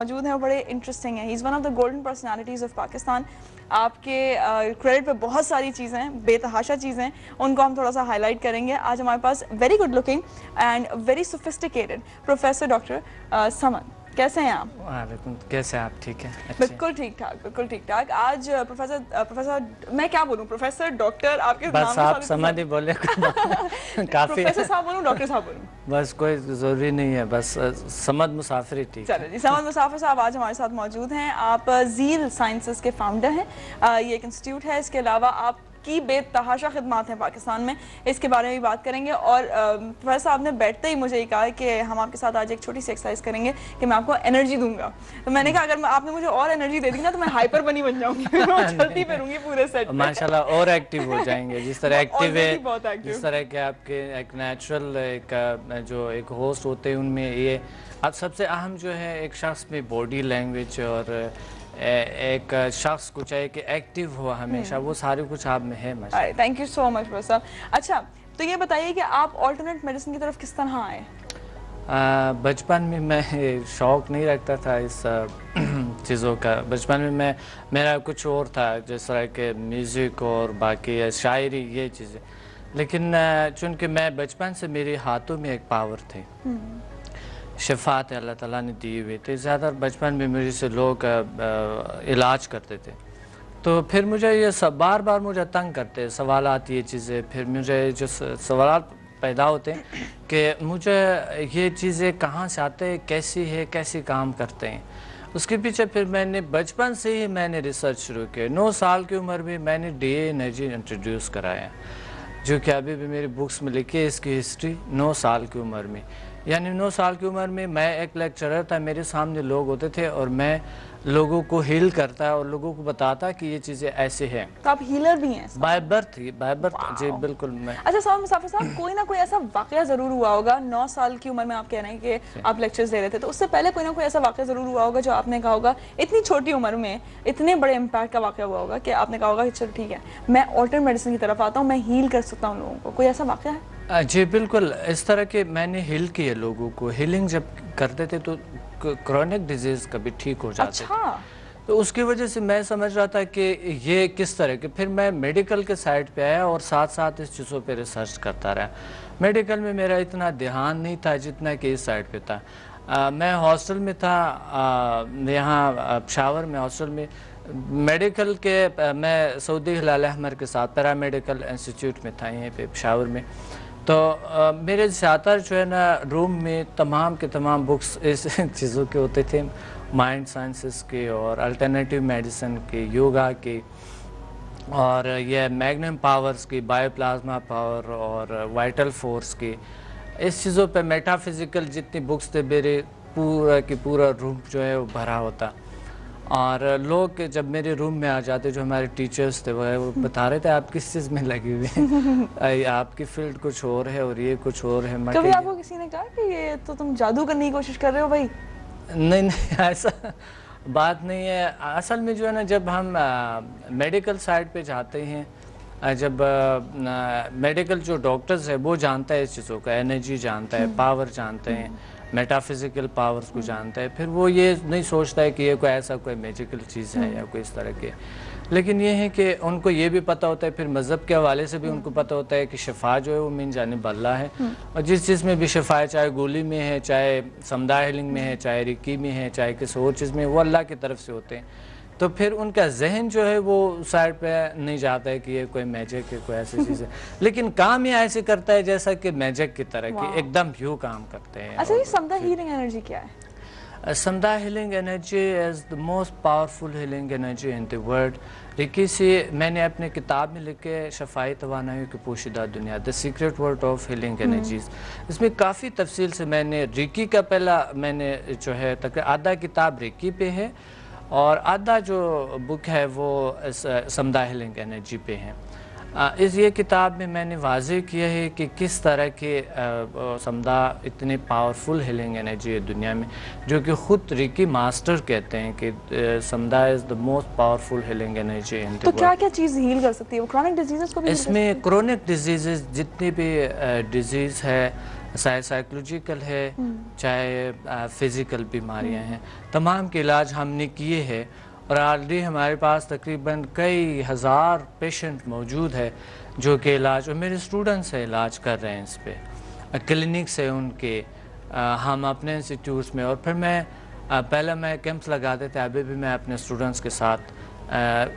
موجود ہیں وہ بڑے انٹرسٹنگ ہیں. He is one of the golden personalities of Pakistan. آپ کے کریڈٹ پہ بہت ساری چیزیں ہیں, بے تحاشا چیزیں ہیں, ان کو ہم تھوڑا سا ہائی لائٹ کریں گے. آج ہمارے پاس very good looking and very sophisticated professor doctor Samad. کیسے ہیں آپ؟ وعلیکم. کیسے آپ؟ ٹھیک ہے. بالکل ٹھیک ٹھاک, بالکل ٹھیک ٹھاک. آج پروفیسر میں کیا بولوں, پروفیسر ڈاکٹر آپ کے بس آپ سمجھ ہی بولے کافی. پروفیسر صاحب بولوں ڈاکٹر صاحب بولوں؟ بس کوئی ضروری نہیں ہے, بس سمد مسافر ہی ٹھیک. چلو جی, سمد مسافر صاحب آج ہمارے ساتھ موجود ہیں. آپ زیل سائنسز کے فاؤنڈر ہیں. یہ ایک انسٹیٹیوٹ ہے. اس کے علاوہ آپ کی بے تحاشا خدمات ہیں پاکستان میں, اس کے بارے میں بھی بات کریں گے. اور پروفیسر صاحب نے بیٹھتے ہی مجھے یہ کہا کہ ہم آپ کے ساتھ آج ایک چھوٹی سی ایکسرسائز کریں گے کہ میں آپ کو انرجی دوں گا. تو میں نے کہا اگر آپ نے مجھے اور انرجی دے دی نا تو میں ہائپر بنی بن جاؤں گی, چلتی پھروں گی پورے سیٹ. ماشاءاللہ اور ایکٹیو ہو جائیں گے جس طرح ایکٹیو ہے, جس طرح کہ آپ کے ایک نیچرل جو ایک ہوسٹ ہوتے ہیں ان میں یہ اب سب سے اہم جو ہے ایک شخص میں باڈی لینگویج, اور ایک شخص کو چاہیے کہ ایکٹیو ہو ہمیشہ, وہ سارے کچھ آپ میں ہے. Thank you so much professor. اچھا تو یہ بتائیے کہ آپ آلٹرنیٹ میڈیسن کی طرف کس طرح آئے؟ بچپن میں میں شوق نہیں رکھتا تھا اس چیزوں کا. بچپن میں میرا کچھ اور تھا, جس طرح کہ میوزک اور باقی شاعری یہ چیزیں. لیکن چونکہ میں بچپن سے میرے ہاتھوں میں ایک پاور تھی, شفاعت اللہ تعالیٰ نے دی ہوئی تھی. زیادہ بچپن میں مجھے سے لوگ علاج کرتے تھے, تو پھر مجھے یہ سب بار بار مجھے تنگ کرتے سوالات, یہ چیزیں. پھر مجھے جو سوالات پیدا ہوتے ہیں کہ مجھے یہ چیزیں کہاں سے آتے ہیں, کیسی ہے, کیسی کام کرتے ہیں, اس کے پیچھے پھر میں نے بچپن سے ہی میں نے ریسرچ شروع کی. 9 سال کی عمر میں میں نے ڈی اے انرجی انٹروڈیوس کرایا, جو کہ ابھی بھی میری بکس میں لکھی ہے اس کی ہسٹری. 9 سال کی عمر میں, یعنی 9 سال کی عمر میں ایک لیکچرر تھا, میرے سامنے لوگ ہوتے تھے اور میں لوگوں کو ہیل کرتا اور لوگوں کو بتاتا کہ یہ چیزیں ایسے ہیں. تو آپ ہیلر بھی ہیں بائی برتھ؟ جی بالکل. میں اچھا سمد مسافر صاحب, کوئی نہ کوئی ایسا واقعہ ضرور ہوا ہوگا 9 سال کی عمر میں آپ کہہ رہے ہیں کہ آپ لیکچرز دے رہے تھے, تو اس سے پہلے کوئی نہ کوئی ایسا واقعہ ضرور ہوا ہوگا جو آپ نے کہا ہوگا اتنی چھوٹی عمر میں اتنے بڑے امپیکٹ کا واقعہ ہوا ہوگا کہ آپ نے کہا ہوگا کہ چلو ٹھیک ہے میں آلٹرنیٹ میڈیسن کی طرف آتا ہوں, میں ہیل کر سکتا ہوں لوگوں کو. کوئی ایسا واقعہ ہے؟ جی بالکل. اس طرح کے میں نے ہیل کیے لوگوں کو. ہیلنگ جب کرتے تھے تو کرونک ڈیزیز کبھی ٹھیک ہو جاتے تھے, تو اس کی وجہ سے میں سمجھ رہا تھا کہ یہ کس طرح کے. پھر میں میڈیکل کے سائٹ پہ آیا اور ساتھ ساتھ اس چیزوں پہ ریسرچ کرتا رہا. میڈیکل میں میرا اتنا دھیان نہیں تھا جتنا کہ اس سائٹ پہ تھا. میں ہاسٹل میں تھا یہاں پشاور میں, ہاسٹل میں میڈیکل کے, میں سعودی ہلال احمر کے ساتھ پیرا میڈیکل انسٹیٹیوٹ میں تھا یہیں پہ پشاور میں. تو میرے زیادہ جو ہے نا روم میں تمام کے تمام بکس اس چیزوں کے ہوتے تھے, مائنڈ سائنسز کی اور الٹرنیٹیو میڈیسن کی, یوگا کی, اور یہ میگنم پاورز کی, بایو پلازما پاور اور وائٹل فورس کی. اس چیزوں پہ میٹا فزیکل جتنی بکس تھے میرے پورا کی پورا روم جو ہے وہ بھرا ہوتا. اور لوگ جب میرے روم میں آ جاتے, جو ہمارے ٹیچرز تھے وہ بتا رہے تھے آپ کس چیز میں لگے ہوئے ہیں, آپ کی فیلڈ کچھ اور ہے اور یہ کچھ اور ہے. کبھی آپ کو کسی نے کہا کہ یہ تو تم جادو کرنے کی کوشش کر رہے ہو بھائی؟ نہیں ایسا بات نہیں ہے. اصل میں جو ہے نا جب ہم میڈیکل سائٹ پہ جاتے ہیں, جب میڈیکل جو ڈاکٹرز ہے وہ جانتا ہے اس چیزوں کا, انرجی جانتا ہے, پاور جانتے ہیں, میٹا فزیکل پاورز کو جانتا ہے, پھر وہ یہ نہیں سوچتا ہے کہ یہ کوئی ایسا کوئی میجیکل چیز ہے یا کوئی اس طرح کے. لیکن یہ ہے کہ ان کو یہ بھی پتہ ہوتا ہے, پھر مذہب کے حوالے سے بھی ان کو پتہ ہوتا ہے کہ شفا جو ہے وہ من جانب اللہ ہے, اور جس چیز میں بھی شفا ہے, چاہے گولی میں ہے, چاہے سمدھا ہیلنگ میں ہے, چاہے ریکی میں ہے, چاہے کسی اور چیز میں, وہ اللہ کی طرف سے ہوتے ہیں. تو پھر ان کا ذہن جو ہے وہ سائڈ پہ نہیں جاتا ہے کہ یہ کوئی میجک ہے, کوئی ایسی چیز ہے, لیکن کام یہ ایسے کرتا ہے جیسا کہ میجک کی طرح کہ ایک دم یوں کام کرتے ہیں. اچھا یہ سمدھا ہیلنگ انرجی کیا ہے؟ سمدھا healing energy is the most powerful healing energy in the world. Reiki سے میں نے اپنے کتاب میں لکھے شفائی توانائیوں کی پوشیدہ دنیا, The Secret World of Healing Energies. اس میں کافی تفصیل سے میں نے ریکی کا پہلا میں نے جو ہے تقریباً آدھا کتاب ریکی پہ ہے اور آدھا جو بک ہے وہ سمدھا ہیلنگ انرجی پہ ہے. یہ کتاب میں نے واضح کیا ہے کہ کس طرح کے سمدھا اتنے پاورفل ہیلنگ انرجی ہے دنیا میں, جو کہ خود ریکی ماسٹر کہتے ہیں کہ سمدھا از the most powerful healing energy in the world. تو کیا کیا چیز ہیل کر سکتی ہے وہ؟ کرونک ڈیزیزز کو بھی؟ اس میں کرونک ڈیزیزز جتنی بھی ڈیزیز ہے چاہے سائیکولوجیکل ہے چاہے فزیکل بیماریاں ہیں، تمام کے علاج ہم نے کیے ہیں، اور آلریڈی ہمارے پاس تقریباً کئی ہزار پیشنٹ موجود ہے جو کہ علاج، اور میرے اسٹوڈنٹس ہیں علاج کر رہے ہیں اس پہ، کلینکس ہیں ان کے، ہم اپنے انسٹیٹیوٹس میں، اور پھر میں پہلے میں کیمپس لگاتے تھے، ابھی بھی میں اپنے اسٹوڈنٹس کے ساتھ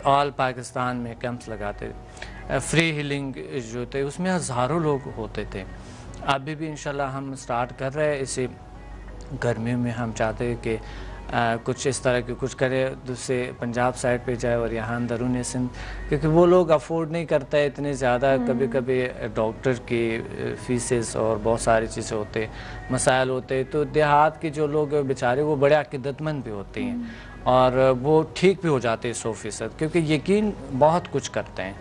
آل پاکستان میں کیمپس لگاتے تھے، فری ہیلنگ جو تھے اس میں ہزاروں لوگ ہوتے تھے، ابھی بھی انشاءاللہ ہم سٹارٹ کر رہے ہیں، اسی گرمیوں میں ہم چاہتے ہیں کہ کچھ اس طرح کی کچھ کرے، دوسرے پنجاب سائڈ پہ جائے اور یہاں اندرون سندھ، کیونکہ وہ لوگ افورڈ نہیں کرتے اتنے زیادہ، کبھی کبھی ڈاکٹر کی فیسز اور بہت ساری چیزیں ہوتے مسائل ہوتے، تو دیہات کے جو لوگ بیچارے وہ بڑے عقیدت مند بھی ہوتے ہیں اور وہ ٹھیک بھی ہو جاتے ہیں 100%، کیونکہ یقین بہت کچھ کرتے ہیں،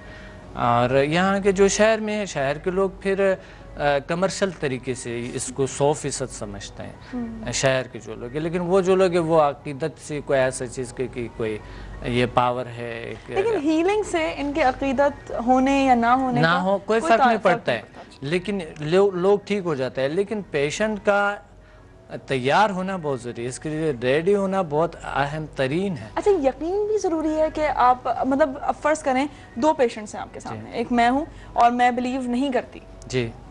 اور یہاں کے جو شہر میں ہیں، شہر کے لوگ پھر کمرشل طریقے سے اس کو 100% سمجھتے ہیں شہر کے جو لوگ ہیں، لیکن وہ جو لوگ ہیں وہ عقیدت سے کوئی ایسا چیز کہ کوئی یہ پاور ہے، لیکن ہیلنگ سے ان کے عقیدت ہونے یا نہ ہونے نہ ہو کوئی فرق نہیں پڑتا ہے، لیکن لوگ ٹھیک ہو جاتا ہے، لیکن پیشنٹ کا تیار ہونا بہت ضروری ہے، اس کے لیے ریڈی ہونا بہت اہم ترین ہے۔ اچھا، یقین بھی ضروری ہے کہ آپ مطلب فرض کریں 2 پیشنٹس ہیں آپ کے سامنے، ایک میں ہوں اور میں بلیو نہیں کرتی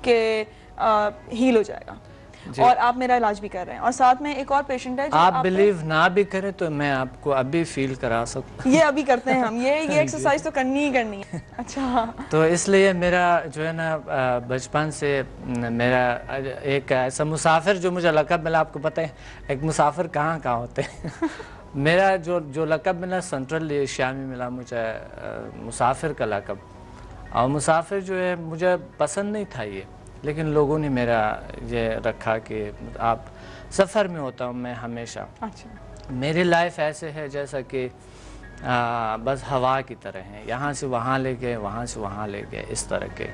کہ ہیل ہو جائے گا، اور آپ میرا علاج بھی کر رہے ہیں، اور ساتھ میں ایک اور پیشنٹ ہے جو آپ بلیو نہ بھی کریں تو میں آپ کو ابھی فیل کرا سکتا ہوں، یہ ابھی کرتے ہیں ہم، یہ ایکسرسائز تو کرنی ہی کرنی ہے۔ اچھا، تو اس لیے میرا جو ہے نا بچپن سے میرا ایک ایسا مسافر جو مجھے لقب ملا، آپ کو پتہ ہے ایک مسافر کہاں ہوتے ہیں، میرا جو لقب ملا سنٹرل ایشیا میں ملا مجھے مسافر کا لقب، اور مسافر جو ہے مجھے پسند نہیں تھا یہ، لیکن لوگوں نے میرا یہ رکھا کہ آپ سفر میں ہوتا ہوں میں ہمیشہ، میری لائف ایسے ہے جیسا کہ بس ہوا کی طرح ہے، یہاں سے وہاں لے گئے وہاں سے وہاں لے گئے اس طرح کے،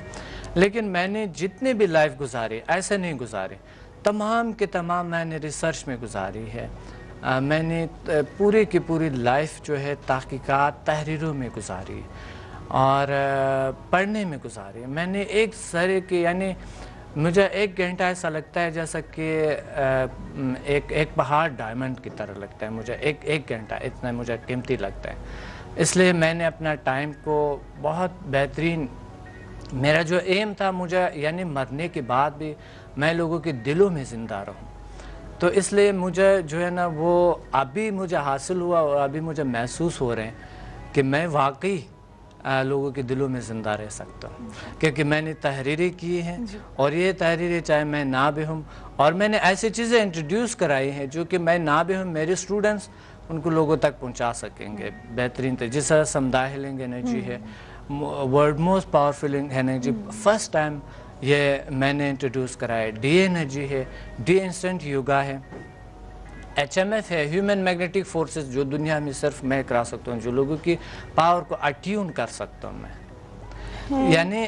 لیکن میں نے جتنے بھی لائف گزاری ایسے نہیں گزارے، تمام کے تمام میں نے ریسرچ میں گزاری ہے، میں نے پوری کی پوری لائف جو ہے تحقیقات تحریروں میں گزاری اور پڑھنے میں گزاری، میں نے ایک سرے کے یعنی مجھے 1 گھنٹہ ایسا لگتا ہے جیسا کہ ایک پہاڑ ڈائمنڈ کی طرح لگتا ہے مجھے، ایک گھنٹہ اتنا مجھے قیمتی لگتا ہے، اس لیے میں نے اپنا ٹائم کو بہت بہترین، میرا جو ایم تھا مجھے یعنی مرنے کے بعد بھی میں لوگوں کے دلوں میں زندہ رہوں، تو اس لیے مجھے جو ہے نا وہ ابھی مجھے حاصل ہوا اور ابھی مجھے محسوس ہو رہے ہیں کہ میں واقعی لوگوں کے دلوں میں زندہ رہ سکتا ہوں، کیونکہ میں نے تحریریں کی ہیں، اور یہ تحریریں چاہے میں نہ بھی ہوں، اور میں نے ایسی چیزیں انٹروڈیوس کرائی ہیں جو کہ میں نہ بھی ہوں، میرے اسٹوڈنٹس ان کو لوگوں تک پہنچا سکیں گے بہترین طرح، جس طرح سمدھا ہیلنگ انرجی ہے، world most powerful energy, first time یہ میں نے انٹروڈیوس کرایا، ڈی انرجی ہے، ڈی انسٹنٹ یوگا ہے، HMF ہے، ہیومن میگنیٹک فورسز، جو دنیا میں صرف میں کرا سکتا ہوں، جو لوگوں کی پاور کو اٹیون کر سکتا ہوں میں، یعنی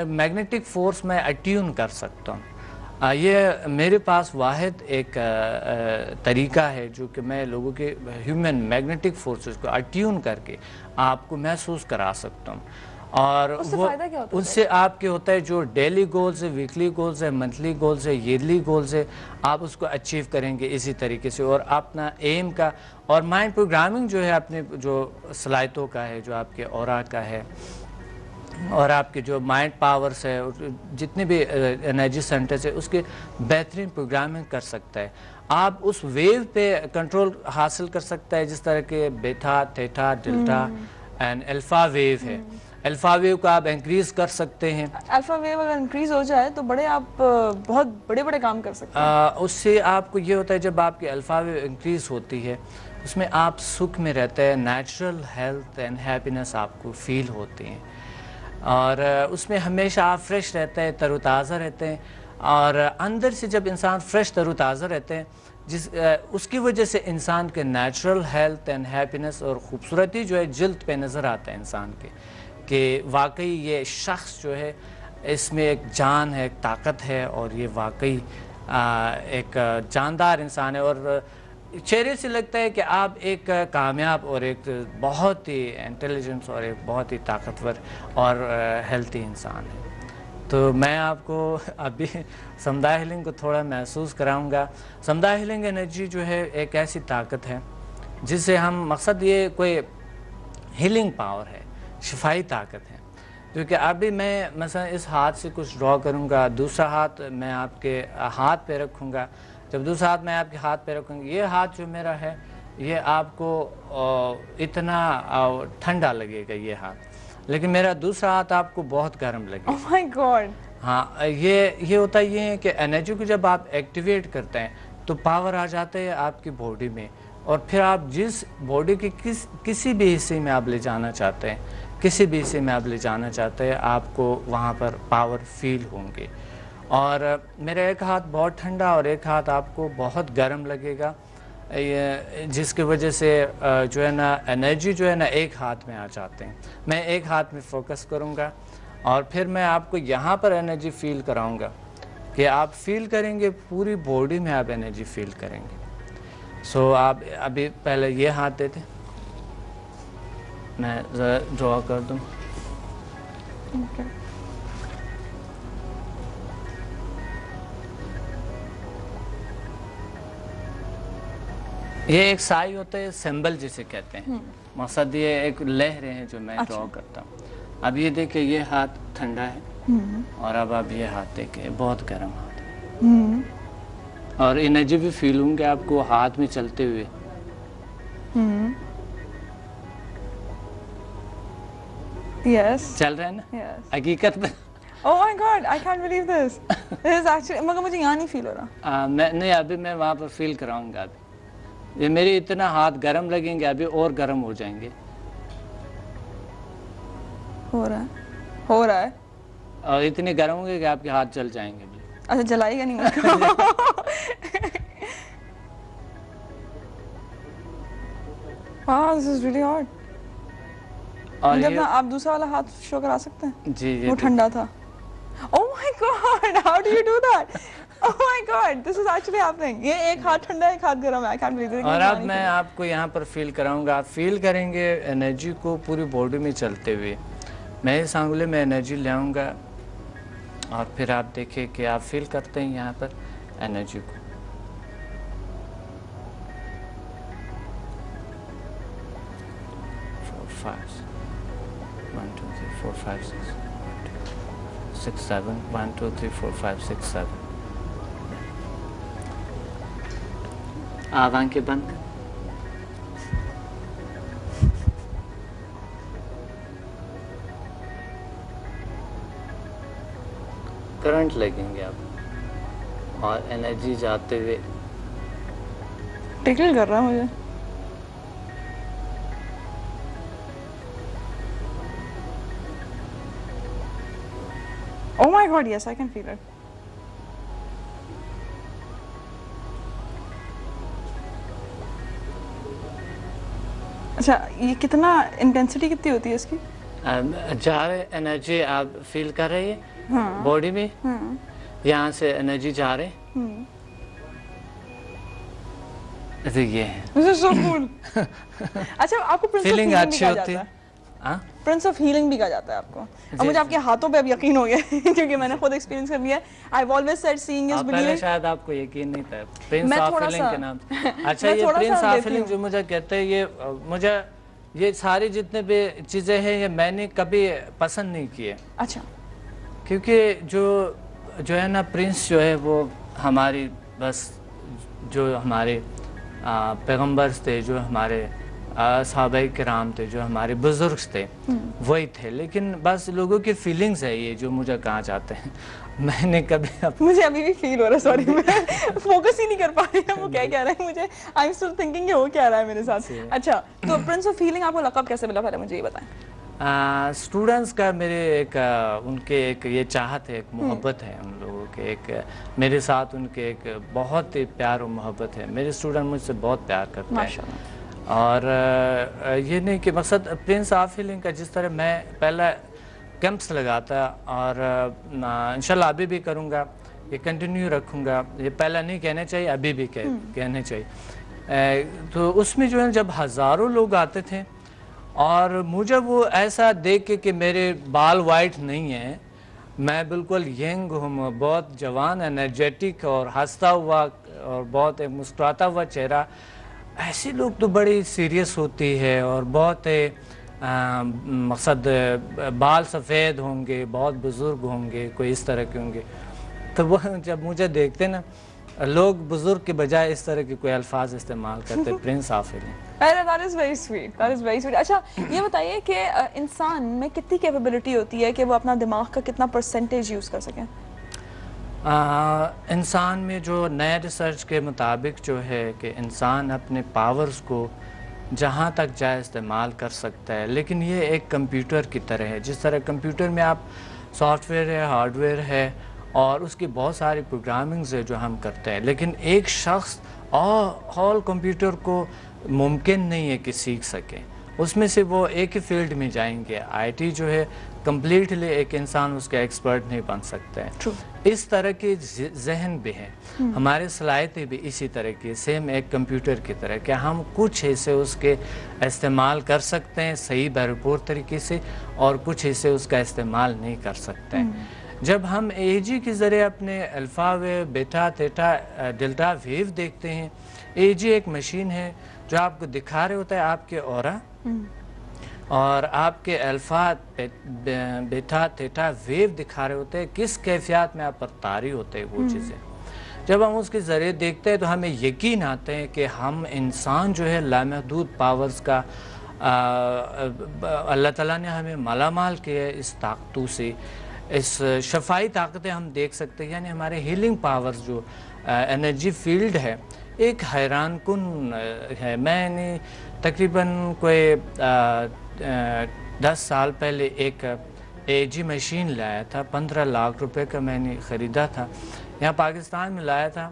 میگنیٹک فورس میں اٹیون کر سکتا ہوں، یہ میرے پاس واحد ایک طریقہ ہے جو کہ میں لوگوں کے ہیومن میگنیٹک فورسز کو اٹیون کر کے آپ کو محسوس کرا سکتا ہوں، اور ان سے آپ کے ہوتا ہے جو ڈیلی گولز ہے، ویکلی گولز ہے، منتھلی گولز ہے، ایئرلی گولز ہے، آپ اس کو اچیو کریں گے اسی طریقے سے، اور اپنا ایم کا اور مائنڈ پروگرامنگ جو ہے اپنے جو صلاحیتوں کا ہے، جو آپ کے اورا کا ہے، اور آپ کے جو مائنڈ پاورز ہے، جتنے بھی انرجی سینٹرز ہے، اس کے بہترین پروگرامنگ کر سکتا ہے، آپ اس ویو پہ کنٹرول حاصل کر سکتا ہے، جس طرح کہ beta, theta, delta and alpha wave ہے، الفا ویو کو آپ انکریز کر سکتے ہیں، الفا ویو اگر انکریز ہو جائے تو آپ بہت بڑے کام کر سکتے ہیں، اس سے آپ کو یہ ہوتا ہے جب آپ کی الفا ویو انکریز ہوتی ہے اس میں آپ سکھ میں رہتے ہیں، نیچرل ہیلتھ اینڈ ہیپینس آپ کو فیل ہوتی ہیں، اور اس میں ہمیشہ آپ فریش رہتے ہیں، تر و تازہ رہتے ہیں، اور اندر سے جب انسان فریش تر و تازہ رہتے ہیں اس کی وجہ سے انسان کے نیچرل ہیلتھ اینڈ ہیپینس اور خوبصورتی جو ہے جلد پہ نظر آتا ہے انسان کے، کہ واقعی یہ شخص جو ہے اس میں ایک جان ہے، ایک طاقت ہے، اور یہ واقعی ایک جاندار انسان ہے، اور چہرے سے لگتا ہے کہ آپ ایک کامیاب اور ایک بہت ہی انٹیلیجنٹ اور ایک بہت ہی طاقتور اور ہیلتھی انسان ہے۔ تو میں آپ کو ابھی سمدھا ہیلنگ کو تھوڑا محسوس کراؤں گا. سمدھا ہیلنگ انرجی جو ہے ایک ایسی طاقت ہے جس سے ہم مقصد یہ کوئی ہیلنگ پاور ہے, شفائی طاقت ہے. کیونکہ ابھی میں مثلا اس ہاتھ سے کچھ ڈرا کروں گا, دوسرا ہاتھ میں آپ کے ہاتھ پہ رکھوں گا, جب دوسرا ہاتھ میں آپ کے ہاتھ پہ رکھوں گا, یہ ہاتھ جو میرا ہے یہ آپ کو اتنا ٹھنڈا لگے گا یہ ہاتھ, لیکن میرا دوسرا ہاتھ آپ کو بہت گرم لگے گا. Oh my God. ہاں, یہ ہوتا یہ ہے کہ انرجی کو جب آپ ایکٹیویٹ کرتے ہیں تو پاور آ جاتا ہے آپ کی باڈی میں, اور پھر آپ جس باڈی کے کسی بھی حصے میں آپ لے جانا چاہتے ہیں, کسی بھی حصے میں آپ لے جانا چاہتے ہیں, آپ کو وہاں پر پاور فیل ہوں گے. اور میرا ایک ہاتھ بہت ٹھنڈا اور ایک ہاتھ آپ کو بہت گرم لگے گا, جس کی وجہ سے جو ہے نا انرجی جو ہے نا ایک ہاتھ میں آ جاتے ہیں. میں ایک ہاتھ میں فوکس کروں گا اور پھر میں آپ کو یہاں پر انرجی فیل کراؤں گا کہ آپ فیل کریں گے, پوری باڈی میں آپ انرجی فیل کریں گے. سو آپ ابھی پہلے یہ ہاتھ دیتے, میں ذرا ڈرا کر دوں. یہ ایک سائی ہوتا ہے, سمبل جسے کہتے ہیں. مقصد یہ ایک لہریں ہیں جو میں ڈرا کرتا ہوں. اب یہ دیکھیں یہ ہاتھ ٹھنڈا ہے, اور اب آپ یہ ہاتھ دیکھیں بہت گرم ہاتھ ہے, اور انرجی بھی فیل ہوں گے آپ کو ہاتھ میں چلتے ہوئے. چل رہے ہیں نا حقیقت میں. Oh my God, I can't believe this. This is actually, مگر مجھے یہاں نہیں فیل ہو رہا. نہیں, ابھی میں وہاں پر فیل کراؤں گا. ابھی یہ میری اتنا ہاتھ گرم لگیں گے, ابھی اور گرم ہو جائیں گے. ہو رہا ہے اور اتنے گرم ہوں گے کہ آپ کے ہاتھ جل جائیں گے. اچھا, جلائے گا نہیں مجھ کو. Wow, this is really hard. اور جب آپ دوسرا والا ہاتھ شو کرا سکتے ہیں؟ جی, وہ ٹھنڈا تھا. Oh my God, how do you do that? Oh my God, this is actually happening. یہ ایک ہاتھ ٹھنڈا ہے, ایک ہاتھ گرم ہے. I can't believe it. اور اب میں آپ کو یہاں پر فیل کراؤں گا. آپ فیل کریں گے انرجی کو پوری باڈی میں چلتے ہوئے. میں اس آنگلے میں انرجی لے آؤں گا اور پھر آپ دیکھیں کہ آپ فیل کرتے ہیں یہاں پر انرجی کو. One, two, three, four, five, six, seven. 1, 2, 3, 4, 5, 6, 7. آپ آنکھیں بند کر. کرنٹ لگیں گے آپ اور انرجی جاتے ہوئے. ٹکل کر رہا ہے مجھے. Oh my God, yes, I can feel it. اچھا, یہ کتنا انٹینسٹی کتنی ہوتی ہے اس کی؟ جا رہے انرجی آپ فیل کر رہے ہیں باڈی میں, یہاں سے انرجی جا رہے. یہ ہے. This is so cool. اچھا, آپ کو پرنس آف ہیلنگ بھی کہا جاتا ہے. پرنس آف ہیلنگ بھی کہا جاتا ہے آپ کو. اب مجھے آپ کے ہاتھوں پہ اب یقین ہو گیا کیونکہ میں نے خود ایکسپیرینس کر لیا ہے. I've always said seeing is believing. پہلے شاید آپ کو یقین نہیں تھا پرنس آف ہیلنگ کے نام. اچھا, یہ پرنس آف ہیلنگ جو مجھے کہتے ہیں, یہ مجھے یہ ساری جتنے بھی چیزیں ہیں یہ میں نے کبھی پسند نہیں کیے. اچھا, کیونکہ جو ہے نا پرنس جو ہے وہ ہماری بس جو ہمارے پیغمبرز تھے, جو ہمارے صحابہ کرام تھے, جو ہمارے بزرگ تھے, وہی تھے. لیکن بس لوگوں کی فیلنگز ہے یہ جو مجھے کہا جاتے ہیں. میں نے کبھی مجھے ابھی بھی فیل ہو رہا ہے, سوری میں فوکس ہی نہیں کر پا رہی ہے وہ کیا کہہ رہا ہے مجھے. آئی ایم اسٹل تھنکنگ کہ وہ کیا رہا ہے میرے ساتھ. اچھا, تو پرنس آف ہیلنگ آپ کو لقب کیسے ملا, پہلے مجھے یہ بتائیں. اسٹوڈنٹس کا میرے ایک ان کے ایک یہ چاہت ہے, ایک محبت ہے ان لوگوں کے, ایک میرے ساتھ ان کے ایک بہت ہی پیار و محبت ہے. میرے اسٹوڈنٹ مجھ سے بہت پیار کرتے ہیں. اور یہ نہیں کہ مقصد پرنس آف ہیلنگ کا, جس طرح میں پہلا کیمپس لگاتا اور انشاءاللہ ابھی بھی کروں گا, یہ کنٹینیو رکھوں گا. یہ پہلا نہیں کہنا چاہیے, ابھی بھی کہنا چاہیے. تو اس میں جو ہے جب ہزاروں لوگ آتے تھے اور مجھے وہ ایسا دیکھ کے کہ میرے بال وائٹ نہیں ہیں میں بالکل ینگ ہوں، بہت جوان، انرجیٹک اور ہنستا ہوا اور بہت ایک مسکراتا ہوا چہرہ. ایسے لوگ تو بڑی سیریس ہوتی ہے اور بہت مقصد بال سفید ہوں گے، بہت بزرگ ہوں گے، کوئی اس طرح کے ہوں گے. تو وہ جب مجھے دیکھتے نا لوگ بزرگ کے بجائے اس طرح کے کوئی الفاظ استعمال کرتے prince of healing. That is very sweet. That is very sweet. اچھا یہ بتائیے کہ انسان میں کتنی کیپیبلٹی ہوتی ہے کہ وہ اپنا دماغ کا کتنا پرسنٹیج یوز کر سکیں؟ انسان میں جو نئے ریسرچ کے مطابق جو ہے کہ انسان اپنے پاورز کو جہاں تک جائے استعمال کر سکتا ہے، لیکن یہ ایک کمپیوٹر کی طرح ہے. جس طرح کمپیوٹر میں آپ سافٹ ویئر ہے، ہارڈ ویئر ہے اور اس کی بہت ساری پروگرامنگز ہے جو ہم کرتے ہیں، لیکن ایک شخص ہول کمپیوٹر کو ممکن نہیں ہے کہ سیکھ سکے. اس میں سے وہ ایک ہی فیلڈ میں جائیں گے. آئی ٹی جو ہے کمپلیٹلی ایک انسان اس کا ایکسپرٹ نہیں بن سکتا ہے. اس طرح کے ذہن بھی ہیں. ہمارے صلاحیتیں بھی اسی طرح کی، سیم ایک کمپیوٹر کی طرح کہ ہم کچھ حصے اس کے استعمال کر سکتے ہیں صحیح بھرپور طریقے سے اور کچھ حصے اس کا استعمال نہیں کر سکتے ہیں. جب ہم اے جی کے ذریعے اپنے الفا ویو، بیٹا، تھیٹا، ڈیلٹا ویو دیکھتے ہیں. اے جی ایک مشین ہے جو آپ کو دکھا رہے ہوتا ہے آپ کے اورا اور آپ کے الفا، بیٹا، تھیٹا ویو دکھا رہے ہوتے ہیں کس کیفیات میں آپ پر طاری ہوتے ہیں وہ چیزیں. جب ہم اس کے ذریعے دیکھتے ہیں تو ہمیں یقین آتے ہیں کہ ہم انسان جو ہے لامحدود پاورز کا اللہ تعالیٰ نے ہمیں مالا مال کیا ہے اس طاقتوں سے. اس شفائی طاقتیں ہم دیکھ سکتے ہیں، یعنی ہمارے ہیلنگ پاورز جو انرجی فیلڈ ہے ایک حیران کن ہے. میں نے تقریباً کوئی 10 سال پہلے ایک اے جی مشین لایا تھا، 15 لاکھ روپے کا میں نے خریدا تھا، یہاں پاکستان میں لایا تھا.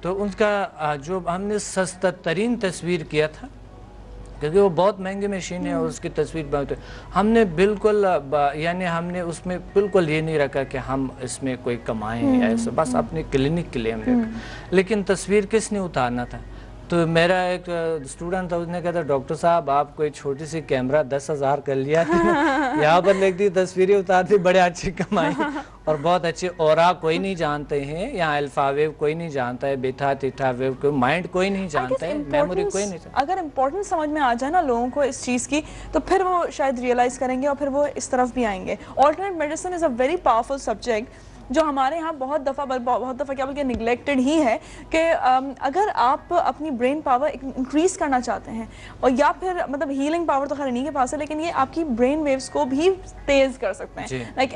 تو ان کا جو ہم نے سستا ترین تصویر کیا تھا کیونکہ وہ بہت مہنگی مشین ہے اور اس کی تصویر بہت ہم نے بالکل یعنی ہم نے اس میں بالکل یہ نہیں رکھا کہ ہم اس میں کوئی کمائیں ایسا، بس اپنے کلینک کے لیے ہم نے رکھا. لیکن تصویر کس نے اتارنا تھا؟ تو میرا ایک اسٹوڈنٹ تھا، اس نے کہا تھا ڈاکٹر صاحب آپ کوئی چھوٹی سی کیمرہ 10,000 کر لیا یہاں پر لکھ دی تصویریں اتارتی، بڑے اچھی کمائی اور بہت اچھے اورا کوئی نہیں جانتے ہیں، یہاں الفا ویو کوئی نہیں جانتا ہے، بیٹا تھیٹا ویو کوئی، مائنڈ کوئی نہیں جانتا ہے، میموری کوئی نہیں جانتا. اگر امپورٹنس سمجھ میں آ جائے نا لوگوں کو اس چیز کی تو پھر وہ شاید ریئلائز کریں گے اور پھر وہ اس طرف بھی آئیں گے. Alternate medicine is a very powerful subject جو ہمارے ہاں بہت دفعہ کیا بلکہ نگلیکٹڈ ہی ہے کہ اگر آپ اپنی برین پاور انکریز کرنا چاہتے ہیں اور یا پھر مطلب ہیلنگ پاور تو خیر انہیں کے پاس ہے لیکن یہ آپ کی برین ویوز کو بھی تیز کر سکتے ہیں. لائک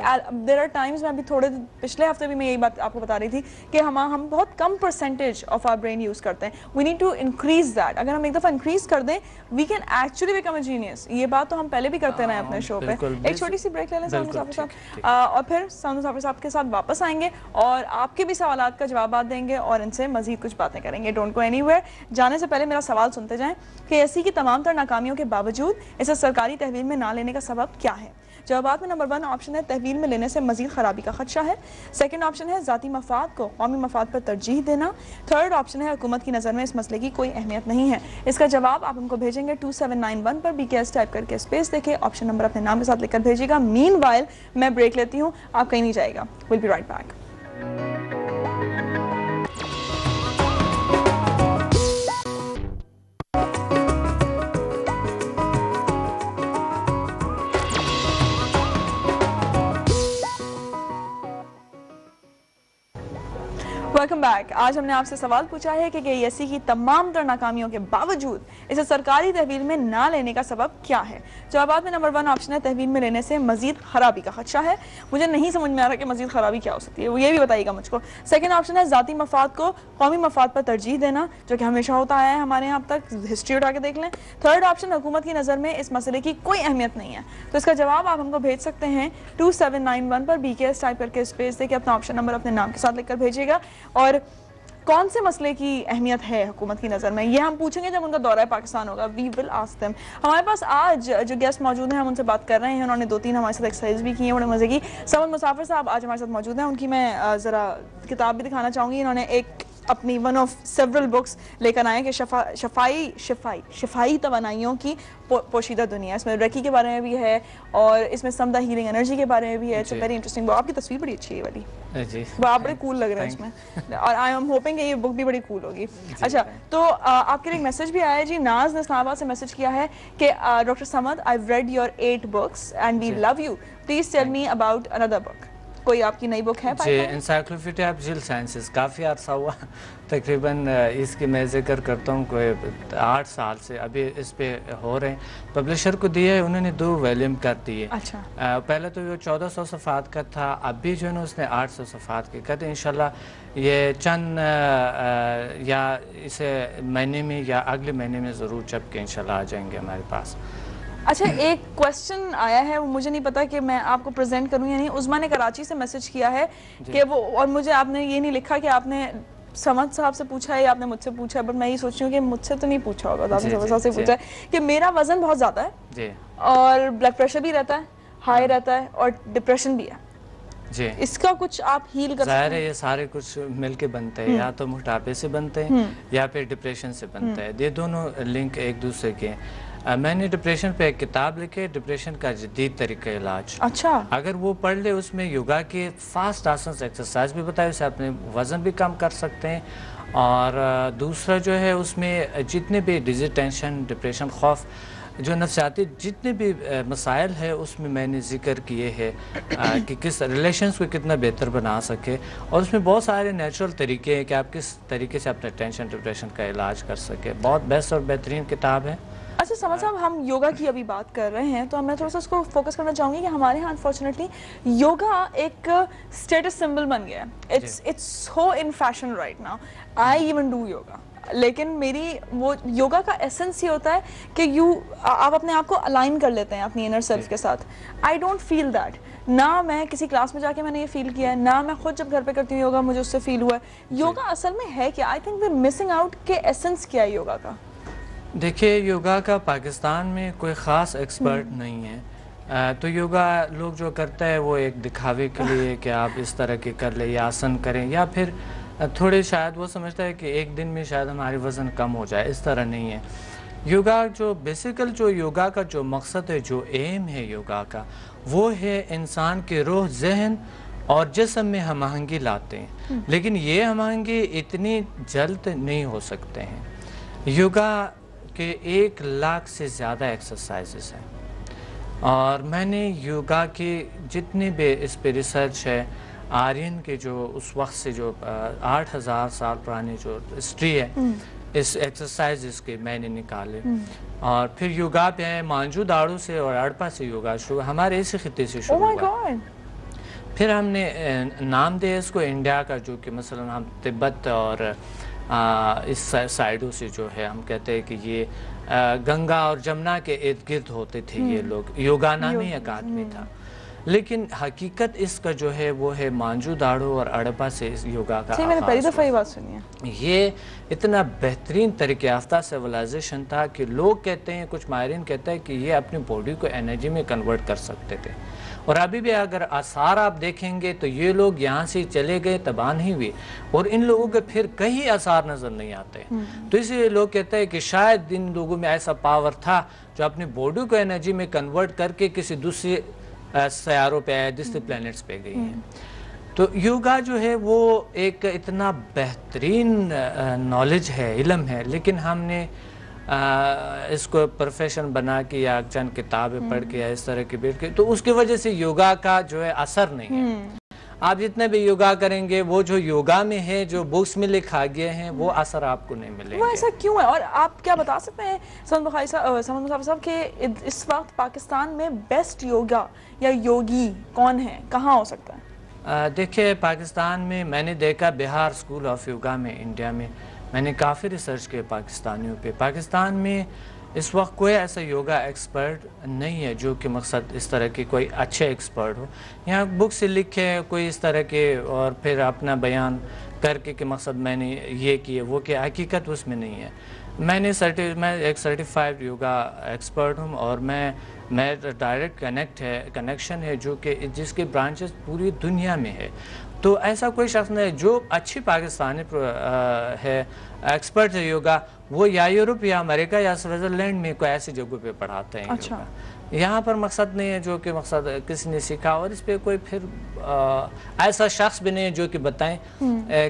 دیر آر ٹائمز میں ابھی تھوڑے پچھلے ہفتے بھی میں یہی بات آپ کو بتا رہی تھی کہ ہم بہت کم percentage of our brain use کرتے ہیں. We need to increase that. اگر ہم ایک دفعہ انکریز کر دیں we can actually become a genius. یہ بات تو ہم پہلے بھی کرتے رہے اپنے شو پہ. ایک چھوٹی سی بریک لے لیں سامنے مسافر صاحب اور پھر سامنے مسافر صاحب کے ساتھ واپس آئیں گے اور آپ کے بھی سوالات کا جوابات دیں گے اور ان سے مزید کچھ باتیں کریں گے. Don't go any where. جانے سے پہلے میرا سوال سنتے جائیں کہ ایسی کی تمام تر ناکامیوں کے باوجود اسے سرکاری تحویل میں نہ لینے کا سبب کیا ہے؟ جوابات میں نمبر 1 آپشن ہے تحویل میں لینے سے مزید خرابی کا خدشہ ہے. سیکنڈ آپشن ہے ذاتی مفاد کو قومی مفاد پر ترجیح دینا. تھرڈ آپشن ہے حکومت کی نظر میں اس مسئلے کی کوئی اہمیت نہیں ہے. اس کا جواب آپ ان کو بھیجیں گے 2791 پر BKS ٹائپ کر کے اسپیس دیکھیں، آپشن نمبر اپنے نام کے ساتھ لکھ کر بھیجیے گا. مین وائل میں بریک لیتی ہوں، آپ کہیں نہیں جائے گا. We'll be right back. Welcome back. آج ہم نے آپ سے سوال پوچھا ہے کہ KESC کی تمام تر ناکامیوں کے باوجود اسے سرکاری تحویل میں نہ لینے کا سبب کیا ہے؟ جوابات میں نمبر 1 آپشن ہے تحویل میں لینے سے مزید خرابی کا خدشہ ہے. مجھے نہیں سمجھ میں آ رہا کہ مزید خرابی کیا ہو سکتی ہے، وہ یہ بھی بتائیے گا مجھ کو. سیکنڈ آپشن ہے ذاتی مفاد کو قومی مفاد پر ترجیح دینا، جو کہ ہمیشہ ہوتا آیا ہے ہمارے یہاں اب تک، ہسٹری اٹھا کے دیکھ لیں. تھرڈ آپشن حکومت کی نظر میں اس مسئلے کی کوئی اہمیت نہیں ہے. تو اس کا جواب آپ ہم کو بھیج سکتے ہیں 2791 پر BKS ٹائپ کر کے اسپیس دے کے اپنا آپشن نمبر اپنے نام کے ساتھ لکھ کر بھیجیے گا. اور کون سے مسئلے کی اہمیت ہے حکومت کی نظر میں یہ ہم پوچھیں گے جب ان کا دورہ پاکستان ہوگا. وی ول آسک دیم. ہمارے پاس آج جو گیسٹ موجود ہیں ہم ان سے بات کر رہے ہیں. انہوں نے 2-3 ہمارے ساتھ ایکسرسائز بھی کی ہیں بڑے مزے کی. سمد مسافر صاحب آج ہمارے ساتھ موجود ہیں. ان کی میں ذرا کتاب بھی دکھانا چاہوں گی. انہوں نے ایک اپنی ون آف سیورل بکس لے کر آئے کہ شفائی توانائیوں کی پوشیدہ دنیا. اس میں ریکی کے بارے میں بھی ہے اور اس میں سم دا ہیلنگ انرجی کے بارے میں بھی ہے. It's very interesting. آپ کی تصویر بڑی اچھی ہے والی, وہ آپ بڑے کول لگ رہے ہیں اس میں, اور آئی ایم ہوپنگ کہ یہ بک بھی بڑی کول ہوگی. اچھا, تو آپ کے لیے ایک میسج بھی آیا ہے جی. ناز نے اسلام آباد سے میسج کیا ہے کہ doctor Samad, I have read your 8 books and we love you. Please tell me about another book. کوئی آپ کی نئی بک ہے؟ جی, انسائکلوپیڈیا آف جیل سائنسز. کافی عرصہ ہوا, تقریباً اس کی میں ذکر کرتا ہوں کوئی 8 سال سے ابھی اس پہ ہو رہے ہیں. پبلشر کو دیا ہے, انہوں نے 2 ویلیوم کر دیے. اچھا, پہلے تو وہ 1400 صفحات کا تھا, اب بھی جو ہے نا اس نے 800 صفحات کے کہتے ہیں. انشاءاللہ یہ چند یا اسے مہینے میں یا اگلے مہینے میں ضرور چھپ کے انشاءاللہ آ جائیں گے ہمارے پاس. اچھا, ایک کویسچن آیا ہے, وہ مجھے نہیں پتا کہ میں آپ کو پریزنٹ کروں یا نہیں. عظما نے کراچی سے میسج کیا ہے کہ وہ, اور مجھے آپ نے یہ نہیں لکھا کہ آپ نے سمد صاحب سے پوچھا ہے یا آپ نے مجھ سے پوچھا ہے, بٹ میں یہ سوچ رہی ہوں کہ مجھ سے تو نہیں پوچھا ہوگا, آپ نے سمد صاحب سے پوچھا ہے کہ میرا وزن بہت زیادہ ہے اور بلڈ پریشر بھی رہتا ہے, ہائی رہتا ہے, اور ڈپریشن بھی ہے. جی, اس کا کچھ آپ ہیل کر سکتے ہیں؟ ظاہر ہے یہ سارے کچھ مل کے بنتے ہیں, یا تو موٹاپے سے بنتے ہیں یا پھر ڈپریشن سے بنتے ہیں. یہ دونوں لنک ایک دوسرے کے ہیں. میں نے ڈپریشن پہ ایک کتاب لکھی, ڈپریشن کا جدید طریقہ علاج. اچھا, اگر وہ پڑھ لے, اس میں یوگا کے فاسٹ آسنس ایکسرسائز بھی بتائے, اسے اپنے وزن بھی کم کر سکتے ہیں. اور دوسرا جو ہے اس میں جتنے بھی ڈیزی, ٹینشن, ڈپریشن, خوف, جو نفسیاتی جتنے بھی مسائل ہیں اس میں میں نے ذکر کیے ہیں کہ کس ریلیشنز کو کتنا بہتر بنا سکے. اور اس میں بہت سارے نیچرل طریقے ہیں کہ آپ کس طریقے سے اپنے ٹینشن, ڈپریشن کا علاج کر سکے. بہت بیسٹ اور بہترین کتاب ہے. اچھا سمد صاحب, ہم یوگا کی ابھی بات کر رہے ہیں تو میں تھوڑا سا اس کو فوکس کرنا چاہوں گی کہ ہمارے ہاں انفارچونیٹلی یوگا ایک اسٹیٹس سمبل بن گیا ہے. It's so in fashion right now. I even do yoga, لیکن میری وہ یوگا کا ایسنس یہ ہوتا ہے کہ آپ اپنے آپ کو الائن کر لیتے ہیں اپنی انر سیلف کے ساتھ. I don't feel that. نہ میں کسی کلاس میں جا کے میں نے یہ فیل کیا ہے, نہ میں خود جب گھر پہ کرتی ہوں یوگا مجھے اس سے فیل ہوا ہے. یوگا اصل میں ہے کیا؟ I think we are missing out کہ ایسنس کیا ہے یوگا کا. دیکھیے, یوگا کا پاکستان میں کوئی خاص ایکسپرٹ نہیں ہے. تو یوگا لوگ جو کرتا ہے وہ ایک دکھاوے کے لیے کہ آپ اس طرح کے کر لیں یا آسن کریں, یا پھر تھوڑے شاید وہ سمجھتا ہے کہ ایک دن میں شاید ہماری وزن کم ہو جائے. اس طرح نہیں ہے. یوگا جو بیسیکل جو یوگا کا جو مقصد ہے, جو ایم ہے یوگا کا, وہ ہے انسان کے روح, ذہن اور جسم میں ہم آہنگی لاتے ہیں. لیکن یہ ہم آہنگی اتنی جلد نہیں ہو سکتے ہیں. یوگا کہ 1 لاکھ سے زیادہ ایکسرسائزز ہیں, اور میں نے یوگا کے جتنے بھی اس پہ ریسرچ ہے, آرین کے جو اس وقت سے جو 8000 سال پرانی جو ہسٹری ہے اس ایکسرسائزز کے میں نے نکالے. اور پھر یوگا پہ ہے مانجو داڑو سے اور اڑپا سے یوگا شروع, ہمارے اسی خطے سے شروع ہوا. پھر ہم نے نام دیا اس کو انڈیا کا, جو کہ مثلا ہم تبت اور اس سائڈوں سے جو ہے ہم کہتے ہیں کہ یہ گنگا اور جمنا کے ارد گرد ہوتے تھے یہ لوگ. یوگا نامی اکادمی تھا, لیکن حقیقت اس کا جو ہے وہ ہے مانجو داڑو اور اڑپا سے اس یوگا کا میں نے پہلی دفعہ یہ بات سنی ہے. یہ اتنا بہترین طریقہ یافتہ سیولائزیشن تھا کہ لوگ کہتے ہیں, کچھ ماہرین کہتے ہیں کہ یہ اپنی باڈی کو انرجی میں کنورٹ کر سکتے تھے. اور ابھی بھی اگر آثار آپ دیکھیں گے تو یہ لوگ یہاں سے چلے گئے, تباہ نہیں ہوئے, اور ان لوگوں کے پھر کہیں آثار نظر نہیں آتے. تو اس لیے لوگ کہتے ہیں کہ شاید ان لوگوں میں ایسا پاور تھا جو اپنی باڈی کو انرجی میں کنورٹ کر کے کسی دوسرے سیاروں پہ آئے, دوسرے پلینٹس پہ گئی ہیں. تو یوگا جو ہے وہ ایک اتنا بہترین نالج ہے, علم ہے, لیکن ہم نے اس کو پروفیشن بنا کے یا چند کتابیں پڑھ کے یا اس طرح کی بیٹھ کے, تو اس کی وجہ سے یوگا کا جو ہے اثر نہیں ہے. آپ جتنے بھی یوگا کریں گے, وہ جو یوگا میں ہے, جو بکس میں لکھا گئے ہیں, وہ اثر آپ کو نہیں ملے گا. وہ ایسا کیوں ہے؟ اور آپ کیا بتا سکتے ہیں سمد مصعب صاحب کہ اس وقت پاکستان میں بیسٹ یوگا یا یوگی کون ہے, کہاں ہو سکتا ہے؟ دیکھیں, پاکستان میں میں نے دیکھا بہار اسکول آف یوگا میں, انڈیا میں میں نے کافی ریسرچ کیا پاکستانیوں پہ. پاکستان میں اس وقت کوئی ایسا یوگا ایکسپرٹ نہیں ہے جو کہ مقصد اس طرح کی کوئی اچھے ایکسپرٹ ہو. یہاں بک سے لکھے کوئی اس طرح کے اور پھر اپنا بیان کر کے کہ مقصد میں نے یہ کیے وہ کہ حقیقت اس میں نہیں ہے. میں ایک سرٹیفائڈ یوگا ایکسپرٹ ہوں, اور میں ڈائریکٹ کنیکشن ہے جو کہ جس کے برانچز پوری دنیا میں ہے. تو ایسا کوئی شخص نہیں جو اچھی پاکستانی ہے ایکسپرٹ ہے یوگا وہ یا یورپ یا امریکہ یا سوئٹزرلینڈ میں کوئی ایسی جگہوں پہ پڑھاتے ہیں یوگا. یہاں پر مقصد نہیں ہے جو کہ مقصد کسی نے سیکھا اور اس پہ کوئی پھر ایسا شخص بھی نہیں ہے جو کہ بتائیں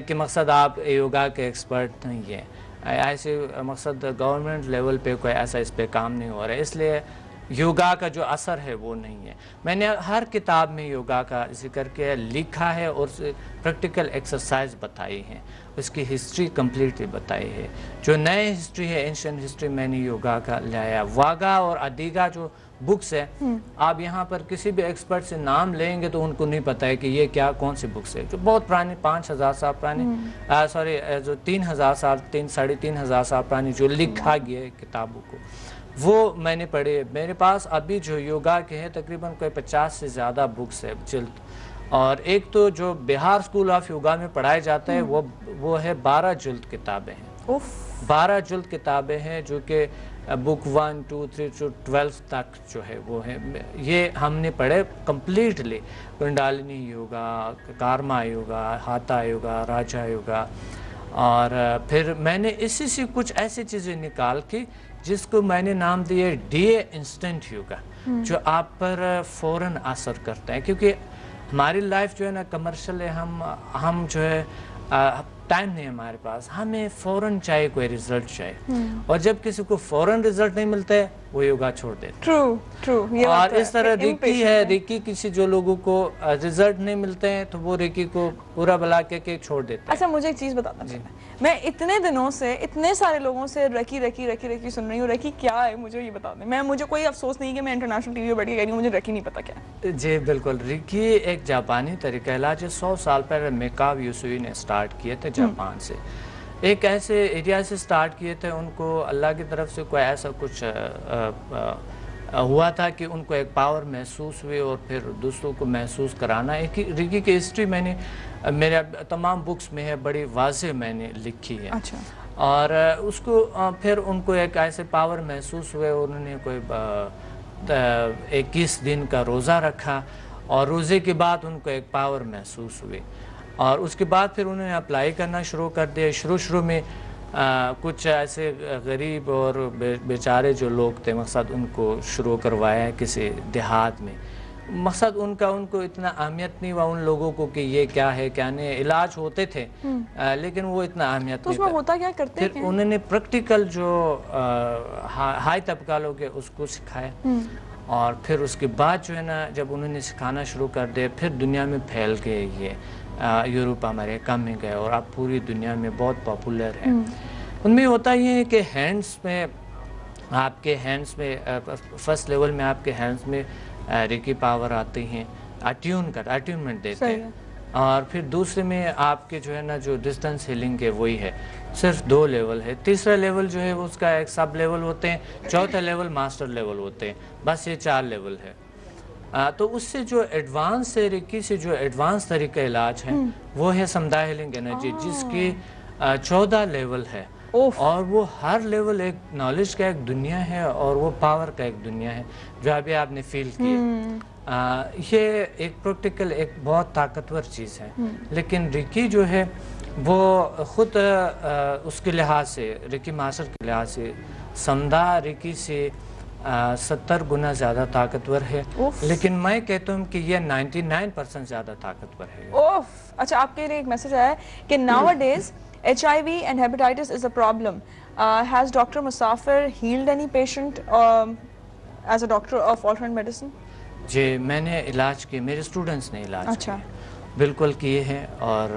کہ مقصد آپ یوگا کے ایکسپرٹ نہیں ہیں. ایسے مقصد گورنمنٹ لیول پہ کوئی ایسا اس پہ کام نہیں ہو رہا ہے, اس لیے یوگا کا جو اثر ہے وہ نہیں ہے. میں نے ہر کتاب میں یوگا کا ذکر کیا لکھا ہے اور پریکٹیکل ایکسرسائز بتائی ہیں, اس کی ہسٹری کمپلیٹلی بتائی ہے. جو نئے ہسٹری ہے اینشنٹ ہسٹری میں نے یوگا کا لایا. واگا اور ادیگا جو بکس ہے آپ یہاں پر کسی بھی ایکسپرٹ سے نام لیں گے تو ان کو نہیں پتا ہے کہ یہ کیا کون سی بکس ہے جو بہت پرانی 5000 سال پرانی جو 3000 سال 3,500 سال پرانی جو لکھا گیا ہے کتابوں کو وہ میں نے پڑھے. میرے پاس ابھی جو یوگا کے ہیں تقریباً کوئی 50 سے زیادہ بکس ہے جلد, اور ایک تو جو بہار اسکول آف یوگا میں پڑھایا جاتا ہے وہ ہے 12 جلد کتابیں ہیں. 12 جلد کتابیں ہیں جو کہ بک 1, 2, 3 to 12 تک جو ہے وہ ہے. یہ ہم نے پڑھے کمپلیٹلی کنڈالنی یوگا, کارما یوگا, ہاتھا یوگا, راجا یوگا, اور پھر میں نے اسی سے کچھ ایسی چیزیں نکال کی جس کو میں نے نام دیا ڈی اے انسٹنٹ یوگا جو آپ پر فوراً اثر کرتے ہیں, کیونکہ ہماری لائف جو ہے نا کمرشل ہے. ہم جو ہے ٹائم نہیں ہے ہمارے پاس, ہمیں فوراً چاہیے کوئی رزلٹ چاہیے, اور جب کسی کو فوراً رزلٹ نہیں ملتا ہے وہ یوگا چھوڑ دیتے ہیں. اور اس طرح ریکی ہے, ریکی کسی جو لوگوں کو رزلٹ نہیں ملتے ہیں تو وہ ریکی کو پورا بلا کے چھوڑ دیتے ہیں. اچھا مجھے ایک چیز بتانا چاہتا ہے, میں اتنے دنوں سے اتنے سارے لوگوں سے ریکی ریکی ریکی ریکی سن رہی ہوں, ریکی کیا ہے مجھے یہ بتا دیں. مجھے کوئی افسوس نہیں کہ میں انٹرنیشنل ٹی وی پہ بیٹھ کے کہہ رہی ہوں مجھے ریکی نہیں پتا کیا ہے. جی بالکل, ریکی ایک جاپانی طریقہ علاج ہے. 100 سال پہلے میکاو یوسوئی نے سٹارٹ کیے تھے جاپان سے. ایک ایسے ایریا سے سٹارٹ کیے تھے, ان کو اللہ کی طرف سے کوئی ایسا کچھ ہوا تھا کہ ان کو ایک پاور محسوس ہوئی اور پھر دوسروں کو محسوس کرانا. ایک ریکی کی ہسٹری میں نے میرے تمام بکس میں ہے, بڑی واضح میں نے لکھی ہے. اور اس کو پھر ان کو ایک ایسے پاور محسوس ہوئے, انہوں نے کوئی 21 دن کا روزہ رکھا اور روزے کے بعد ان کو ایک پاور محسوس ہوئی, اور اس کے بعد پھر انہوں نے اپلائی کرنا شروع کر دیا. شروع میں کچھ ایسے غریب اور بیچارے جو لوگ تھے مقصد ان کو شروع کروایا کسی دیہات میں. مقصد ان کو اتنا اہمیت نہیں ہوا ان لوگوں کو کہ یہ کیا ہے کیا نہیں. علاج ہوتے تھے لیکن وہ اتنا اہمیت نہیں ہوتا کیا کرتے. پھر انہوں نے پریکٹیکل جو ہائی طبقہ لوگ ہیں اس کو سکھایا, اور پھر اس کے بعد جو ہے نا جب انہوں نے سکھانا شروع کر دیا پھر دنیا میں پھیل گئے. یہ یورپ امریکہ میں گئے اور اب پوری دنیا میں بہت پاپولر ہے. ان میں ہوتا یہ ہے کہ ہینڈس میں آپ کے ہینڈس میں فرسٹ لیول میں آپ کے ہینڈس میں ریکی پاور آتی ہیں, اٹیونمنٹ دیتے ہیں, اور پھر دوسرے میں آپ کے جو ہے نا جو ڈسٹنس ہیلنگ ہے وہی ہے. صرف 2 لیول ہے. تیسرا لیول جو ہے اس کا ایک سب لیول ہوتے ہیں, چوتھا لیول ماسٹر لیول ہوتے ہیں. بس یہ 4 لیول ہے. تو اس سے جو ایڈوانس ہے ریکی سے جو ایڈوانس طریقہ علاج ہے وہ ہے سمدھا ہیلنگ انرجی جس کی 14 لیول ہے, اور وہ ہر لیول ایک نالج کا ایک دنیا ہے اور وہ پاور کا ایک دنیا ہے جو ابھی آپ نے فیل کیا. یہ ایک پریکٹیکل ایک بہت طاقتور چیز ہے, لیکن ریکی جو ہے وہ خود اس کے لحاظ سے ریکی ماسٹر کے لحاظ سے سمدھا ریکی سے 70 گنا زیادہ طاقتور ہے, لیکن میں کہتا ہوں کہ یہ 99% زیادہ طاقتور ہے. اچھا آپ کے لیے ایک میسج آیا ہے کہ nowadays HIV and hepatitis is a problem. Has Dr. Musafir healed any patient as a doctor of alternate medicine? جی میں نے علاج کیے, میرے اسٹوڈنٹس نے علاج کیے, بالکل کیے ہیں, اور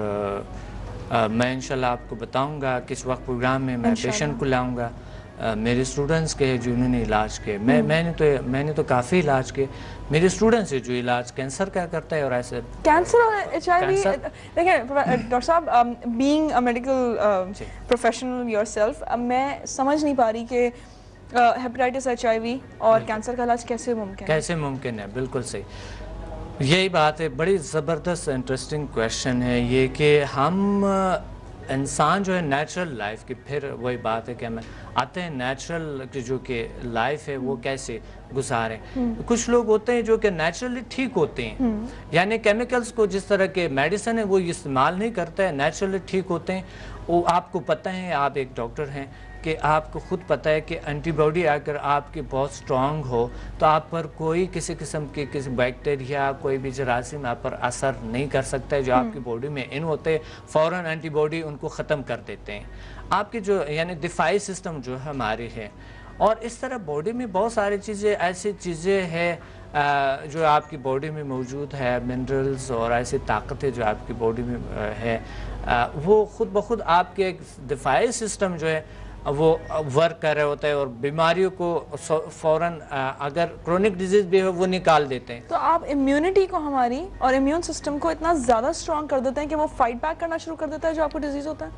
میں انشاءاللہ آپ کو بتاؤں گا کس وقت پروگرام میں میں پیشنٹ کو لاؤں گا. میرے اسٹوڈنٹس کے جنہوں نے علاج کیے, میں نے تو کافی علاج کیے. میرے اسٹوڈنٹس جو علاج کینسر کا کرتا ہے اور ایسے کینسر اور HIV. دیکھیں ڈاکٹر صاحب, being a medical professional your self, میں سمجھ نہیں پا رہی کہ ہیپیٹائٹس HIV اور کینسر کا علاج کیسے ممکن ہے. بالکل صحیح, یہی بات ہے. بڑی زبردست انٹرسٹنگ کویشچن ہے یہ کہ ہم انسان جو ہے نیچرل لائف کی، پھر وہی بات ہے کہ ہمیں آتے ہیں نیچرل کی جو کہ لائف ہے وہ کیسے گزاریں. کچھ لوگ ہوتے ہیں جو کہ نیچرلی ٹھیک ہوتے ہیں، یعنی کیمیکلز کو جس طرح کے میڈیسن ہے وہ استعمال نہیں کرتے ہیں، نیچرلی ٹھیک ہوتے ہیں. وہ آپ کو پتہ ہے، آپ ایک ڈاکٹر ہیں، کہ آپ کو خود پتہ ہے کہ اینٹی باڈی اگر آپ کی بہت سٹرونگ ہو تو آپ پر کوئی کسی قسم کی کسی بیکٹیریا، کوئی بھی جراثیم آپ پر اثر نہیں کر سکتا ہے. جو آپ کی باڈی میں ان ہوتے فوراً اینٹی باڈی ان کو ختم کر دیتے ہیں. آپ کی جو یعنی دفاعی سسٹم جو ہماری ہے، اور اس طرح باڈی میں بہت ساری چیزیں ایسی چیزیں ہیں جو آپ کی باڈی میں موجود ہے، منرلز اور ایسی طاقتیں جو آپ کی باڈی میں ہے، وہ خود بخود آپ کے ایک دفاعی سسٹم جو ہے وہ ورک کر رہے ہوتا ہے اور بیماریوں کو فوراً اگر کرونک ڈیزیز بھی ہو وہ نکال دیتے ہیں. تو آپ امیونٹی کو ہماری اور امیون سسٹم کو اتنا زیادہ سٹرونگ کر دیتے ہیں کہ وہ فائٹ بیک کرنا شروع کر دیتا ہے جو آپ کو ڈیزیز ہوتا ہے؟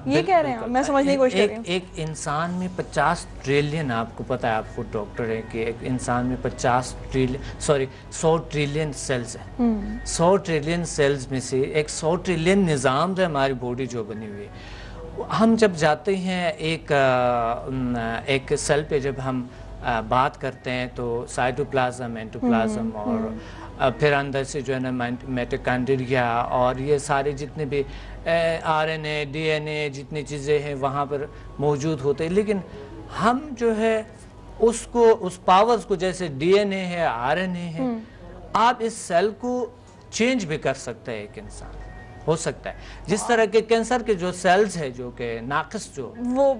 یہ کہہ رہے ہیں؟ میں سمجھنے کی کوشش کر رہی ہوں. ایک انسان میں 50 ٹریلین، آپ کو پتہ ہے، آپ خود ڈاکٹر ہیں، کہ ایک انسان میں 100 ٹریلین سیلز ہیں. 100 ٹریلین سیلز میں سے ایک 100 ٹریلین نظام جو ہماری باڈی جو بنی ہوئی ہے، ہم جب جاتے ہیں ایک سیل پہ جب ہم بات کرتے ہیں تو سائٹوپلازم، اینٹوپلازم، اور پھر اندر سے جو ہے نا میٹوکانڈریا اور یہ سارے جتنے بھی R N A, D N A, جتنی چیزیں ہیں وہاں پر موجود ہوتے ہیں. لیکن ہم جو ہے اس پاورز کو، جیسے ڈی این اے ہے، آر این اے ہے، آپ اس سیل کو چینج بھی کر سکتے ہیں. ایک انسان ہو سکتا ہے جس طرح کے کینسر کے جو سیلز ہے جو کہ ناقص، جو وہ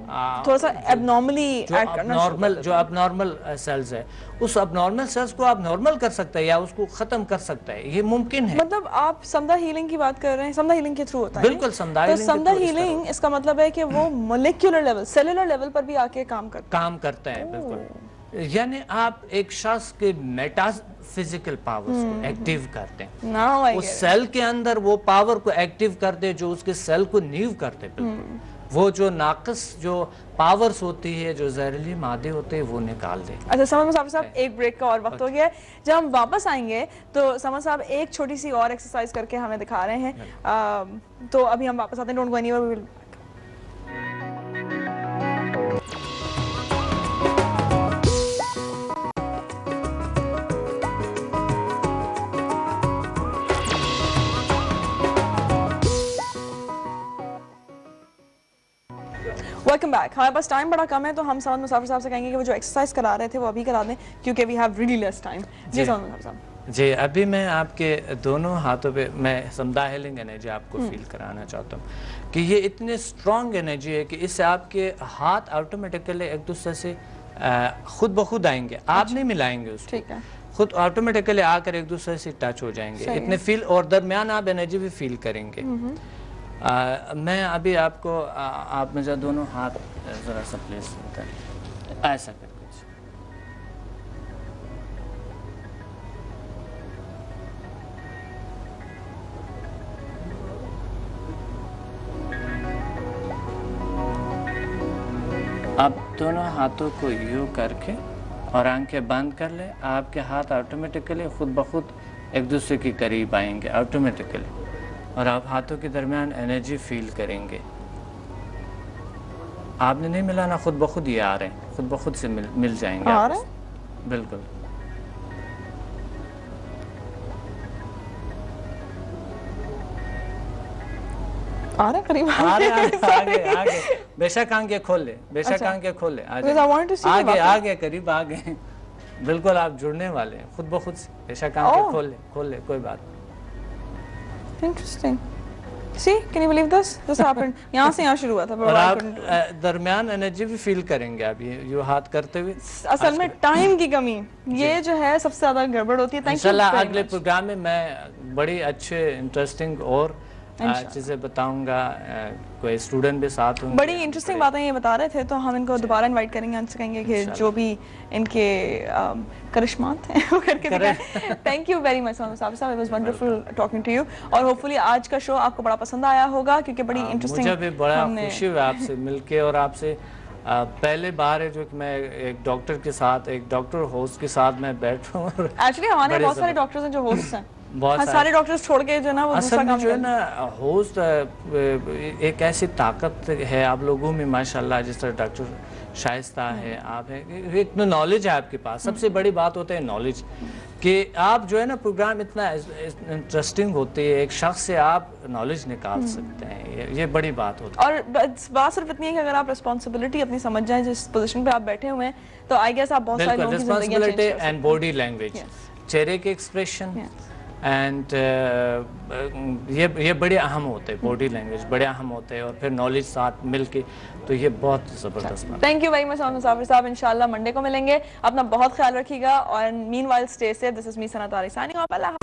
تھوڑا سا ابنارملی جو اب نارمل سیلز ہے، اس اب نارمل سیلز کو آپ نارمل کر سکتا ہے یا اس کو ختم کر سکتا ہے. یہ ممکن ہے. مطلب آپ سمدہ ہیلنگ کی بات کر رہے ہیں، سمدہ ہیلنگ کے تھرو ہوتا ہے؟ بالکل سمدہ ہیلنگ اس کا مطلب ہے کہ وہ مولیکولر لیول، سیلولر لیول پر بھی آ کے کام کرتا ہے. بالکل، یعنی آپ ایک شخص کے میٹا فزیکل پاورز کو ایکٹیو کرتے ہیں، اس سیل کے اندر وہ پاور کو ایکٹیو کرتے جو اس کے سیل کو نیو کرتے. بالکل وہ جو ناقص جو پاورز ہوتی ہے، جو زہریلی مادے ہوتے ہیں، وہ نکال دے. اچھا سمد مصافی صاحب، ایک بریک کا اور وقت ہو گیا ہے. جب ہم واپس آئیں گے تو سمد صاحب ایک چھوٹی سی اور ایکسرسائز کر کے ہمیں دکھا رہے ہیں. تو ابھی ہم واپس آتے ہیں. Don't go any where. Welcome back. ہمارے پاس ٹائم بڑا کم ہے تو ہم سمد مصافی صاحب سے کہیں گے کہ وہ جو ایکسرسائز کرا رہے تھے وہ ابھی کرا دیں کیونکہ we have really less time. جی سمد مصافی صاحب. جی ابھی میں آپ کے دونوں ہاتھوں پہ میں سمدہ ہیلنگ انرجی آپ کو فیل کرانا چاہتا ہوں کہ یہ اتنے سٹرونگ انرجی ہے کہ اس سے آپ کے ہاتھ آٹومیٹکلی ایک دوسرے سے خود بخود آئیں گے. آپ نہیں ملائیں گے اس کو، خود آٹومیٹکلی آ کر ایک دوسرے سے ٹچ ہو جائیں گے. اتنے فیل، اور درمیان آپ انرجی بھی فیل کریں گے. میں ابھی آپ کو، آپ مجھے دونوں ہاتھ ذرا سا پلیس ایسا کر کے آپ دونوں ہاتھوں کو یوں کر کے اور آنکھیں بند کر لیں. آپ کے ہاتھ آٹومیٹکلی خود بخود ایک دوسرے کے قریب آئیں گے آٹومیٹکلی، اور آپ ہاتھوں کے درمیان انرجی فیل کریں گے. آپ نے نہیں ملانا، خود بخود یہ آ رہے ہیں، خود بخود سے مل جائیں گے. بالکل آ رہے قریب، آگے بے شک آنکھیں کھول لے، بے شک آنکھیں کھول لے، آگے قریب آگے. بالکل آپ جڑنے والے ہیں خود بخود سے. بے شک آنکھیں کھول لے، کوئی بات. Interesting. See, can you believe this? This happened. یہاں سے یہاں شروع ہوا تھا. اور آپ درمیان انرجی بھی فیل کریں گے آپ یہ ہاتھ کرتے ہوئے. اصل میں ٹائم کی کمی یہ جو ہے سب سے زیادہ گڑبڑ ہوتی ہے. انشاءاللہ اگلے پروگرام میں میں بڑی اچھے انٹرسٹنگ اور چیزیں بتاؤں گا. کوئی اسٹوڈنٹ بھی ساتھ ہوں گے. بڑی انٹرسٹنگ باتیں یہ بتا رہے تھے تو ہم ان کو دوبارہ انوائٹ کریں گے. ان سے کہیں گے کہ جو بھی ان کے کرشمات ہیں وہ کر کے دکھائیں. تھینک یو ویری مچ صاحب. It was wonderful talking to you. اور ہوپفلی آج کا شو آپ کو بڑا پسند آیا ہوگا کیونکہ بڑی انٹرسٹنگ. مجھے بھی بڑا خوشی ہوئی آپ سے مل کے، اور آپ سے پہلے بار ہے جو کہ میں ایک ڈاکٹر کے ساتھ، ایک ڈاکٹر ہوسٹ کے ساتھ میں بیٹھ رہا ہوں. ایکچولی ہمارے بہت سارے ڈاکٹرز ہیں جو ہوسٹ ہیں. بہت سارے ڈاکٹرز چھوڑ کے جو ہے نا وہ دوسرا کام جو ہے نا ہوسٹ ایک ایسی طاقت ہے آپ لوگوں میں ماشاءاللہ، جس طرح ڈاکٹر شائستہ ہے، آپ ہے، ایک نالج ہے آپ کے پاس. سب سے بڑی بات ہوتا ہے نالج، کہ آپ جو ہے نا پروگرام اتنا انٹرسٹنگ ہوتے ہیں، ایک شخص سے آپ نالج نکال سکتے ہیں، یہ بڑی بات ہوتی ہے. اور بات صرف اتنی ہے کہ اگر آپ ریسپانسبلٹی اپنی سمجھ جائیں جس پوزیشن پہ آپ بیٹھے ہوئے ہیں، تو آئی گیس آپ بہت سارے لوگوں کی زندگیاں چینج کر سکتے ہیں. اینڈ باڈی لینگویج، چہرے کے ایکسپریشن، اینڈ یہ بڑے اہم ہوتے ہیں، باڈی لینگویج بڑے اہم ہوتے ہیں، اور پھر نالج ساتھ مل کے، تو یہ بہت زبردست بات ہے. تھینک یو ویری مچ مسافر صاحب. انشاءاللہ منڈے کو ملیں گے. اپنا بہت خیال رکھیے گا، اور مین وائل اسٹے سیف. دس از می سنا طارق سائننگ آف. اللہ